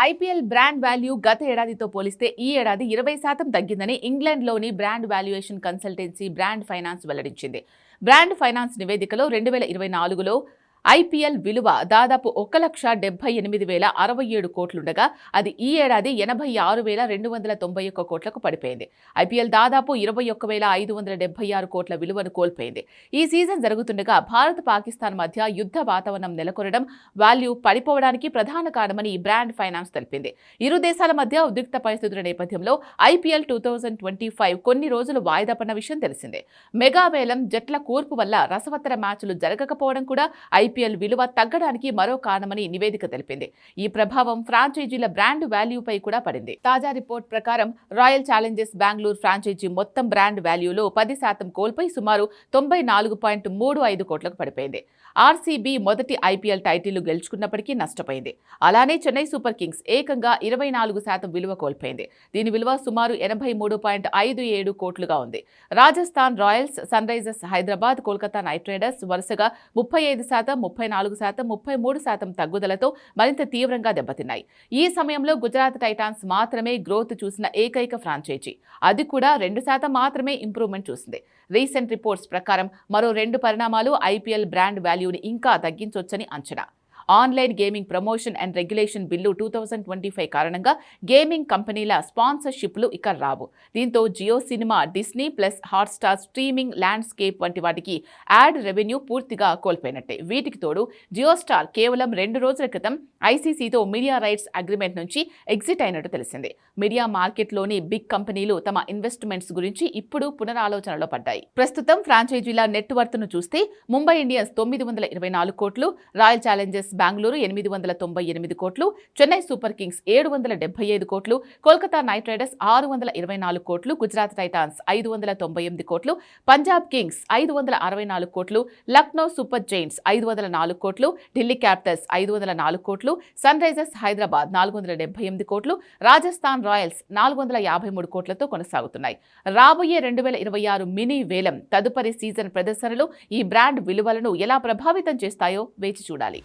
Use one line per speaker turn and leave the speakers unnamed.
IPL brand value గత ఏడాదితో పోలిస్తే ఈ ఏడాది 20% తగ్గిందని ఇంగ్లాండ్లోని brand valuation consultancy brand finance వెల్లడించింది. బ్రాండ్ ఫైనాన్స్ నివేదికలో 2024లో ఐపీఎల్ విలువ దాదాపు 1,78,067 కోట్లుండగా అది ఈ ఏడాది 86,291 కోట్లకు పడిపోయింది. ఐపీఎల్ దాదాపు 21,576 కోట్ల విలువను కోల్పోయింది. ఈ సీజన్ జరుగుతుండగా భారత్ పాకిస్తాన్ మధ్య యుద్ధ వాతావరణం నెలకొనడం వాల్యూ పడిపోవడానికి ప్రధాన కారణమని బ్రాండ్ ఫైనాన్స్ తెలిపింది. ఇరు దేశాల మధ్య ఉద్రిక్త పరిస్థితుల నేపథ్యంలో ఐపీఎల్ 2025 కొన్ని రోజులు వాయిదా పడిన విషయం తెలిసిందే. మెగా వేలం జట్ల కూర్పు వల్ల రసవత్తర మ్యాచ్లు జరగకపోవడం కూడా ఐపీఎల్ విలువ తగ్గడానికి మరో కారణమని నివేదిక తెలిపింది. ఈ ప్రభావం ఫ్రాంచైజీల బ్రాండ్ వాల్యూపై కూడా పడింది. తాజా రిపోర్ట్ ప్రకారం రాయల్ ఛాలెంజర్స్ బెంగళూరు ఫ్రాంచైజీ మొత్తం బ్రాండ్ వాల్యూలో 10% కోల్పోయి సుమారు 94.35 కోట్లకు పడిపోయింది. ఆర్సీబీ మొదటి ఐపీఎల్ టైటిల్ గెలుచుకున్నప్పటికీ నష్టపోయింది. అలానే చెన్నై సూపర్ కింగ్స్ ఏకంగా 24% విలువ కోల్పోయింది. దీని విలువ సుమారు 83.57 కోట్లుగా ఉంది. Rajasthan Royals, Sunrisers Hyderabad, Kolkata Knight Riders వరుసగా 35%, 34%, 33% తగ్గుదలతో మరింత తీవ్రంగా దెబ్బతిన్నాయి. ఈ సమయంలో గుజరాత్ టైటాన్స్ మాత్రమే గ్రోత్ చూసిన ఏకైక ఫ్రాంచైజీ. అది కూడా 2% మాత్రమే ఇంప్రూవ్మెంట్ చూసింది. రీసెంట్ రిపోర్ట్స్ ప్రకారం మరో 2 పరిణామాలు ఐపీఎల్ బ్రాండ్ వాల్యూని ఇంకా తగ్గించొచ్చని అంచనా. Online gaming promotion and regulation bill 2025 కారణంగా గేమింగ్ కంపెనీల స్పాన్సర్షిప్లు ఇక రావు. దీంతో Jio cinema, Disney plus, Hotstar, streaming landscape వంటి వాటికి యాడ్ రెవెన్యూ పూర్తిగా కోల్పోయినట్టే. వీటికి తోడు జియో స్టార్ కేవలం 2 రోజుల క్రితం ఐసీసీతో మీడియా రైట్స్ అగ్రిమెంట్ నుంచి ఎగ్జిట్ అయినట్టు తెలిసింది. మీడియా మార్కెట్లోని బిగ్ కంపెనీలు తమ ఇన్వెస్ట్మెంట్స్ గురించి ఇప్పుడు పునరాలోచనలో పడ్డాయి. ప్రస్తుతం ఫ్రాంచైజీల నెట్వర్త్ను చూస్తే ముంబై ఇండియన్స్ 924 కోట్లు, రాయల్ ఛాలెంజర్స్ బెంగళూరు 898 కోట్లు, చెన్నై సూపర్ కింగ్స్ 775 కోట్లు, కోల్కతా నైట్ రైడర్స్ 624 కోట్లు, గుజరాత్ టైటాన్స్ 598 కోట్లు, పంజాబ్ కింగ్స్ 564 కోట్లు, లక్నో సూపర్ జైంట్స్ 504 కోట్లు, ఢిల్లీ క్యాపిటల్స్ 504 కోట్లు, సన్ రైజర్స్ హైదరాబాద్ 478 కోట్లు, రాజస్థాన్ రాయల్స్ 453 కోట్లతో కొనసాగుతున్నాయి. రాబోయే 2026 మినీ వేలం తదుపరి సీజన్ ప్రదర్శనలు ఈ బ్రాండ్ విలువలను ఎలా ప్రభావితం చేస్తాయో వేచి చూడాలి.